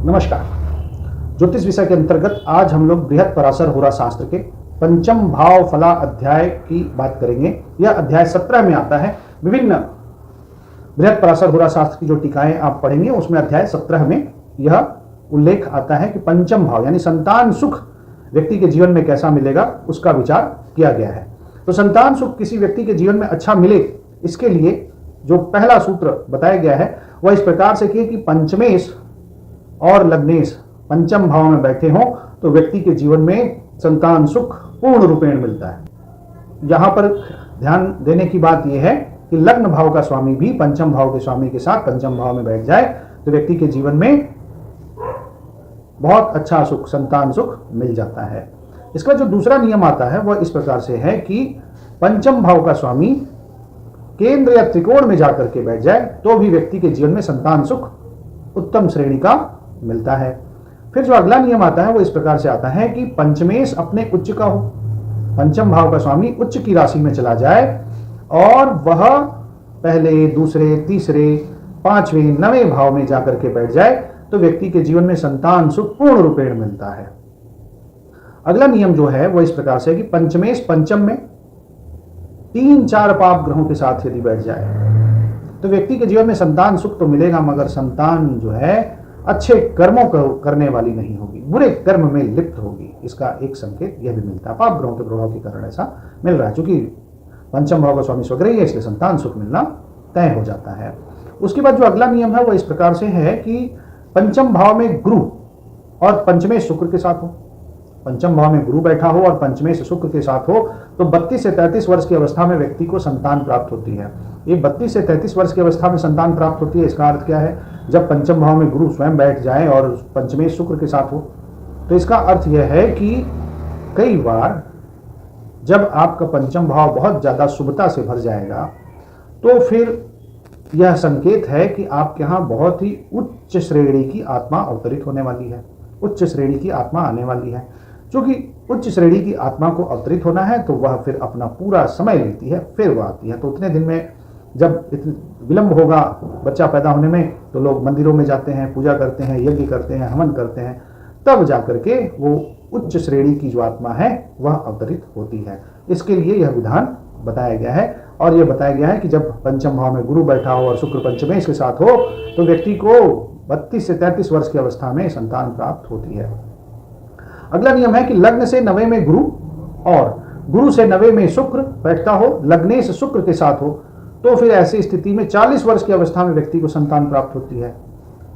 नमस्कार। ज्योतिष विषय के अंतर्गत आज हम लोग बृहत पराशर होरा शास्त्र के पंचम भाव फला अध्याय की बात करेंगे। यह अध्याय 17 में आता है। विभिन्न बृहत पराशर होरा शास्त्र की जो टीकाएं आप पढ़ेंगे उसमें अध्याय 17 में यह उल्लेख आता है कि पंचम भाव यानी संतान सुख व्यक्ति के जीवन में कैसा मिलेगा उसका विचार किया गया है। तो संतान सुख किसी व्यक्ति के जीवन में अच्छा मिले, इसके लिए जो पहला सूत्र बताया गया है वह इस प्रकार से कि पंचमेश और लग्नेश पंचम भाव में बैठे हों तो व्यक्ति के जीवन में संतान सुख पूर्ण रूपेण मिलता है। यहाँ पर ध्यान देने की बात यह है कि लग्न भाव का स्वामी भी पंचम भाव के स्वामी के साथ पंचम भाव में बैठ जाए तो व्यक्ति के जीवन में बहुत अच्छा सुख, संतान सुख मिल जाता है। इसका जो दूसरा नियम आता है वह इस प्रकार से है कि पंचम भाव का स्वामी केंद्र या त्रिकोण में जाकर के बैठ जाए तो भी व्यक्ति के जीवन में संतान सुख उत्तम श्रेणी का मिलता है। फिर जो अगला नियम आता है वो इस प्रकार से आता है कि पंचमेश अपने उच्च का हो, पंचम भाव का स्वामी उच्च की राशि में चला जाए और वह पहले, दूसरे, तीसरे, पांचवें, नवें भाव में जाकर के बैठ जाए तो व्यक्ति के जीवन में संतान सुख पूर्ण रूपेण मिलता है। अगला नियम जो है वो इस प्रकार से कि पंचमेश पंचम में 3-4 पाप ग्रहों के साथ यदि बैठ जाए तो व्यक्ति के जीवन में संतान सुख तो मिलेगा मगर संतान जो है अच्छे कर्मों को करने वाली नहीं होगी, बुरे कर्म में लिप्त होगी। इसका एक संकेत यह भी मिलता है। पाप ग्रहों के प्रभाव के कारण ऐसा मिल रहा है। चूंकि पंचम भाव का स्वामी स्वग्रही है इसलिए संतान सुख मिलना तय हो जाता है। उसके बाद जो अगला नियम है वो इस प्रकार से है कि पंचम भाव में गुरु और पंचमेश शुक्र के साथ हो। पंचम भाव में गुरु बैठा हो और पंचमेश शुक्र के साथ हो तो 32 से 33 वर्ष की अवस्था में व्यक्ति को संतान प्राप्त होती है। ये 32 से 33 वर्ष की अवस्था में संतान प्राप्त होती है। इसका अर्थ क्या है? जब पंचम भाव में गुरु स्वयं बैठ जाए और पंचमेश शुक्र के साथ हो तो इसका अर्थ यह है कि कई बार जब आपका पंचम भाव बहुत ज्यादा शुभता से भर जाएगा तो फिर यह संकेत है कि आपके यहाँ बहुत ही उच्च श्रेणी की आत्मा अवतरित होने वाली है, उच्च श्रेणी की आत्मा आने वाली है। क्योंकि उच्च श्रेणी की आत्मा को अवतरित होना है तो वह फिर अपना पूरा समय लेती है, फिर वह आती है। तो उतने दिन में जब विलंब होगा बच्चा पैदा होने में तो लोग मंदिरों में जाते हैं, पूजा करते हैं, यज्ञ करते हैं, हवन करते हैं, तब जाकर के वो उच्च श्रेणी की जो आत्मा है वह अवतरित होती है। इसके लिए यह विधान बताया गया है और यह बताया गया है कि जब पंचम भाव में गुरु बैठा हो और शुक्र पंचमेश के साथ हो तो व्यक्ति को 32 से 33 वर्ष की अवस्था में संतान प्राप्त होती है। अगला नियम है कि लग्न से नवे में गुरु और गुरु से नवे में शुक्र बैठता हो, लग्नेश शुक्र के साथ हो तो फिर ऐसी स्थिति में 40 वर्ष की अवस्था में व्यक्ति को संतान प्राप्त होती है।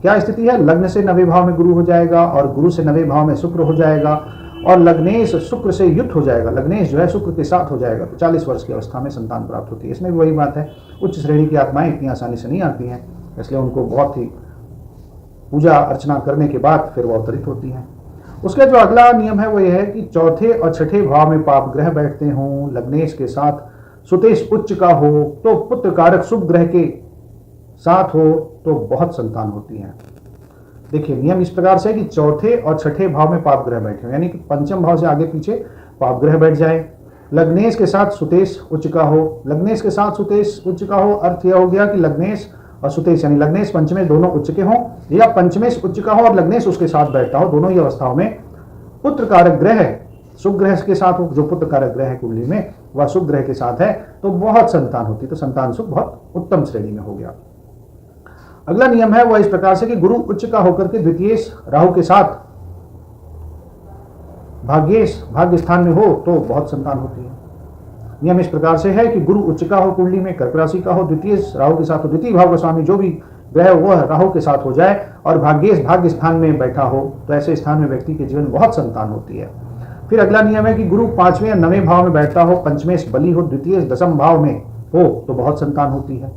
क्या स्थिति है? लग्न से नवे भाव में गुरु हो जाएगा और गुरु से नवे भाव में शुक्र हो जाएगा और लग्नेश शुक्र से युक्त हो जाएगा, लग्नेश जो है शुक्र के साथ हो जाएगा तो 40 वर्ष की अवस्था में संतान प्राप्त होती है। इसमें भी वही बात है, उच्च श्रेणी की आत्माएं इतनी आसानी से नहीं आती हैं, इसलिए उनको बहुत ही पूजा अर्चना करने के बाद फिर वो अवतरित होती हैं। उसका जो अगला नियम है वो यह है कि चौथे और छठे भाव में पाप ग्रह बैठते हों, लग्नेश के साथ सुतेश उच्च का हो तो पुत्र कारक शुभ ग्रह के साथ हो तो बहुत संतान होती है। देखिए नियम इस प्रकार से है कि चौथे और छठे भाव में पाप ग्रह बैठे हो, यानी कि पंचम भाव से आगे पीछे पाप ग्रह बैठ जाए, लग्नेश के साथ सुतेश उच्च का हो, लग्नेश के साथ सुतेश उच्च का हो, अर्थ यह हो गया कि लग्नेश और सुतेश यानी लग्नेश पंचमेश दोनों उच्च के हों या पंचमेश उच्च का हो और लग्नेश उसके साथ बैठता हो, दोनों ही अवस्थाओं में पुत्र कारक ग्रह शुभ ग्रह के साथ हो, जो पुत्र कारक ग्रह है कुंडली में वह शुभ ग्रह के साथ है तो बहुत संतान होती, तो संतान सुख बहुत उत्तम श्रेणी में हो गया। अगला नियम है वह इस प्रकार से कि गुरु उच्च का होकर के द्वितीय राहु के साथ भाग्य स्थान में हो तो बहुत संतान होती है। नियम इस प्रकार से है कि गुरु उच्च का हो कुंडली में, कर्क राशि का हो, द्वितीय राहु के साथ हो, द्वितीय भाव का स्वामी जो भी ग्रह वह राहु के साथ हो जाए और भाग्य स्थान में बैठा हो तो ऐसे स्थान में व्यक्ति के जीवन में बहुत संतान होती है। फिर अगला नियम है कि गुरु 5वें या 9वें भाव में बैठता हो, पंचमेश बली हो, द्वितीय दशम भाव में हो तो बहुत संतान होती है।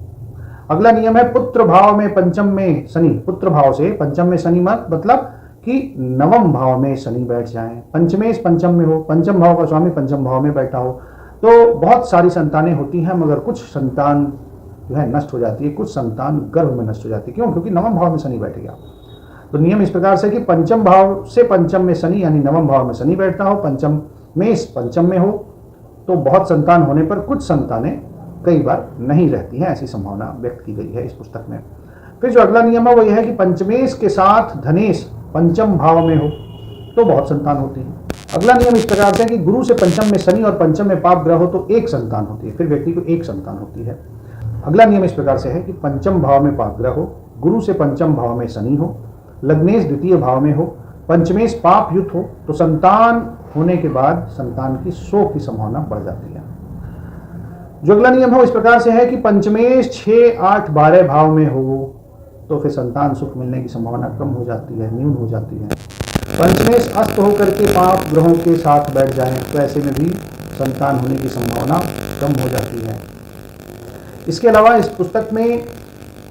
अगला नियम है पुत्र भाव में पंचम में शनि, पुत्र भाव से पंचम में शनि मतलब कि नवम भाव में शनि बैठ जाए, पंचमेश पंचम में हो, पंचम भाव का स्वामी पंचम भाव में बैठा हो तो बहुत सारी संतानें होती हैं मगर कुछ संतान जो है नष्ट हो जाती है, कुछ संतान गर्भ में नष्ट हो जाती है। क्यों? क्योंकि नवम भाव में शनि बैठ गया। तो नियम इस प्रकार से कि पंचम भाव से पंचम में शनि यानी नवम भाव में शनि बैठता हो, पंचम में हो तो बहुत संतान होने पर कुछ संतानें कई बार नहीं रहती हैं, ऐसी संभावना व्यक्त की गई है इस पुस्तक में। फिर जो अगला नियम है वो यह है कि पंचमेश के साथ धनेश पंचम भाव में हो तो बहुत संतान होती है। अगला नियम इस प्रकार से है कि गुरु से पंचम में शनि और पंचम में पाप ग्रह हो तो एक संतान होती है, फिर व्यक्ति को एक संतान होती है। अगला नियम इस प्रकार से है कि पंचम भाव में पाप ग्रह हो, गुरु से पंचम भाव में शनि हो, लग्नेश द्वितीय भाव में हो, पंचमेश पाप युक्त हो तो संतान होने के बाद संतान की शोक की संभावना बढ़ जाती है। जो अगला नियम है इस प्रकार से है कि पंचमेश 6, 8, 12 भाव में हो तो फिर संतान सुख मिलने की संभावना कम हो जाती है, न्यून हो जाती है। पंचमेश अस्त होकर के पाप ग्रहों के साथ बैठ जाएं तो ऐसे में भी संतान होने की संभावना कम हो जाती है। इसके अलावा इस पुस्तक में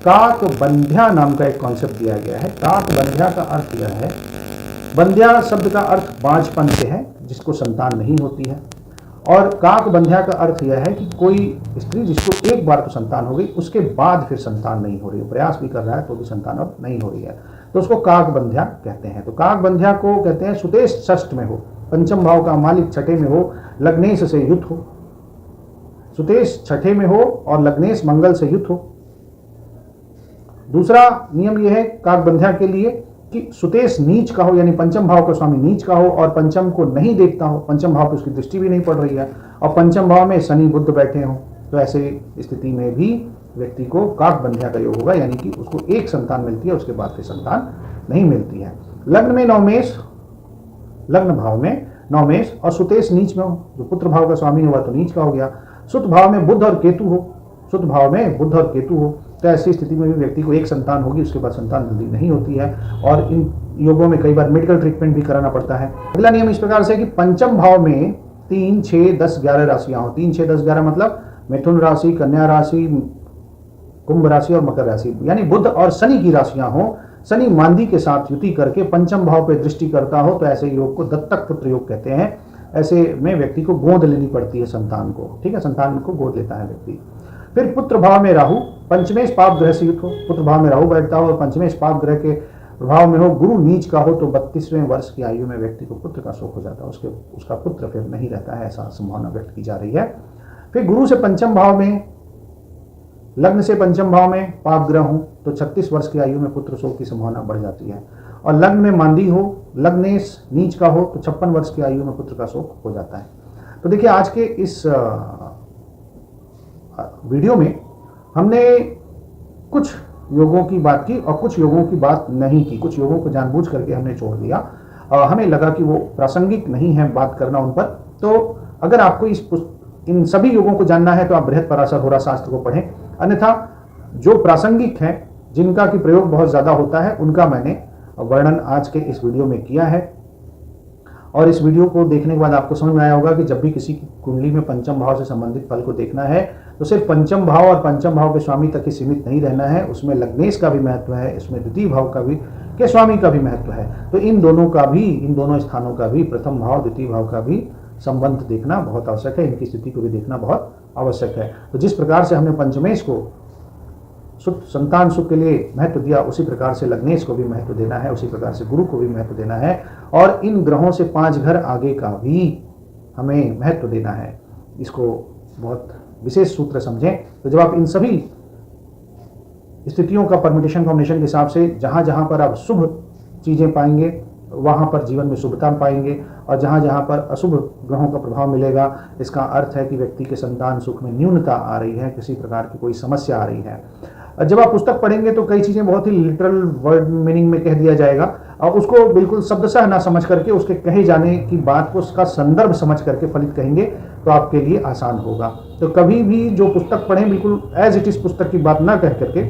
काक बंध्या नाम का एक कॉन्सेप्ट दिया गया है। काक बंध्या का अर्थ यह है, बंध्या शब्द का अर्थ बांझपन से है जिसको संतान नहीं होती है, और काक बंध्या का अर्थ यह है कि कोई स्त्री जिसको एक बार तो संतान हो गई उसके बाद फिर संतान नहीं हो रही है, प्रयास भी कर रहा है तो भी संतान अब नहीं हो रही है, तो उसको काक बंध्या कहते हैं। तो काक बंध्या को कहते हैं सुतेश षष्ठ में हो, पंचम भाव का मालिक छठे में हो, लग्नेश से युक्त हो, सुतेश छठे में हो और लग्नेश मंगल से युक्त हो। दूसरा नियम यह है काक बंध्या के लिए कि सुतेश नीच का हो, यानी पंचम भाव का स्वामी नीच का हो और पंचम को नहीं देखता हो, पंचम भाव पर उसकी दृष्टि भी नहीं पड़ रही है और पंचम भाव में शनि बुध बैठे हो, तो ऐसे स्थिति में भी व्यक्ति को काक बंध्या का योग होगा, यानी कि उसको एक संतान मिलती है, उसके बाद फिर संतान नहीं मिलती है। लग्न में नवमेश, लग्न भाव में नवमेश और सुतेश नीच में हो, जो पुत्र भाव का स्वामी हुआ तो नीच का हो गया। सुत भाव में बुध और केतु हो, सुत भाव में बुध और केतु हो तो ऐसी स्थिति में भी व्यक्ति को एक संतान होगी, उसके बाद संतान जल्दी नहीं होती है और इन योगों में कई बार मेडिकल ट्रीटमेंट भी कराना पड़ता है। अगला नियम इस प्रकार से है कि पंचम भाव में 3, 6, 10, 11 राशियां हो। 3, 6, 10, 11 मतलब मिथुन राशि, कन्या राशि, कुंभ राशि और मकर राशि, यानी बुध और शनि की राशियां हो। शनि मांदी के साथ युति करके पंचम भाव पर दृष्टि करता हो तो ऐसे योग को दत्तक पुत्र योग कहते हैं। ऐसे में व्यक्ति को गोद लेनी पड़ती है संतान को, ठीक है, संतान को गोद लेता है व्यक्ति। फिर पुत्र भाव में राहु, पंचमेश पाप ग्रह से युक्त हो, पुत्र भाव में राहु बैठता हो और पंचमेश पाप ग्रह के प्रभाव में हो, गुरु नीच का हो तो 32वें वर्ष की आयु में व्यक्ति को पुत्र का शोक हो जाता है, उसका पुत्र फिर नहीं रहता है, ऐसा संभावना व्यक्त की जा रही है। फिर गुरु से पंचम भाव में, लग्न से पंचम भाव में पाप ग्रह हो तो 36 वर्ष की आयु में पुत्र शोक की संभावना बढ़ जाती है, और लग्न में मांदी हो, लग्नेश नीच का हो तो 56 वर्ष की आयु में पुत्र का शोक हो जाता है। तो देखिए आज के इस वीडियो में हमने कुछ योगों की बात की और कुछ योगों की बात नहीं की, कुछ योगों को जानबूझ करके हमने छोड़ दिया, हमें लगा कि वो प्रासंगिक नहीं है बात करना उन पर। तो अगर आपको इन सभी योगों को जानना है तो आप बृहद पराशर होरा शास्त्र को पढ़ें, अन्यथा जो प्रासंगिक हैं जिनका की प्रयोग बहुत ज़्यादा होता है उनका मैंने वर्णन आज के इस वीडियो में किया है। और इस वीडियो को देखने के बाद आपको समझ में आया होगा कि जब भी किसी की कुंडली में पंचम भाव से संबंधित फल को देखना है तो सिर्फ पंचम भाव और पंचम भाव के स्वामी तक ही सीमित नहीं रहना है, उसमें लग्नेश का भी महत्व है, इसमें द्वितीय भाव का भी के स्वामी का भी महत्व है। तो इन दोनों स्थानों का भी, प्रथम भाव द्वितीय भाव का भी संबंध देखना बहुत आवश्यक है, इनकी स्थिति को भी देखना बहुत आवश्यक है। तो जिस प्रकार से हमने पंचमेश को संतान सुख के लिए महत्व दिया, उसी प्रकार से लग्नेश को भी महत्व देना है, उसी प्रकार से गुरु को भी महत्व देना है, और इन ग्रहों से 5 घर आगे का भी हमें महत्व देना है। इसको बहुत विशेष सूत्र समझें। तो जब आप इन सभी स्थितियों का परम्यूटेशन कॉम्बिनेशन के हिसाब से जहां जहां पर आप शुभ चीजें पाएंगे वहां पर जीवन में शुभता पाएंगे, और जहां जहां पर अशुभ ग्रहों का प्रभाव मिलेगा इसका अर्थ है कि व्यक्ति के संतान सुख में न्यूनता आ रही है, किसी प्रकार की कोई समस्या आ रही है। जब आप पुस्तक पढ़ेंगे तो कई चीजें बहुत ही लिटरल वर्ड मीनिंग में कह दिया जाएगा, और उसको बिल्कुल शब्दशः ना समझ करके उसके कहे जाने की बात को उसका संदर्भ समझ करके फलित कहेंगे तो आपके लिए आसान होगा। तो कभी भी जो पुस्तक पढ़ें बिल्कुल एज इट इज पुस्तक की बात ना कह करके,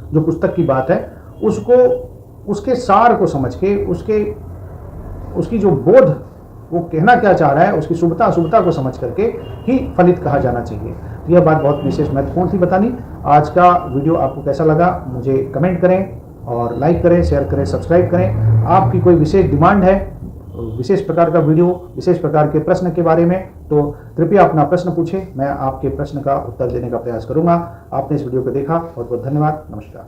जो पुस्तक की बात है उसको, उसके सार को समझ के, उसकी जो बोध वो कहना क्या चाह रहा है, उसकी शुभता अशुभता को समझ करके ही फलित कहा जाना चाहिए। तो यह बात बहुत विशेष महत्वपूर्ण थी बतानी। आज का वीडियो आपको कैसा लगा मुझे कमेंट करें, और लाइक करें, शेयर करें, सब्सक्राइब करें। आपकी कोई विशेष डिमांड है, विशेष प्रकार का वीडियो, विशेष प्रकार के प्रश्न के बारे में, तो कृपया अपना प्रश्न पूछें, मैं आपके प्रश्न का उत्तर देने का प्रयास करूंगा। आपने इस वीडियो को देखा, बहुत बहुत धन्यवाद, नमस्कार।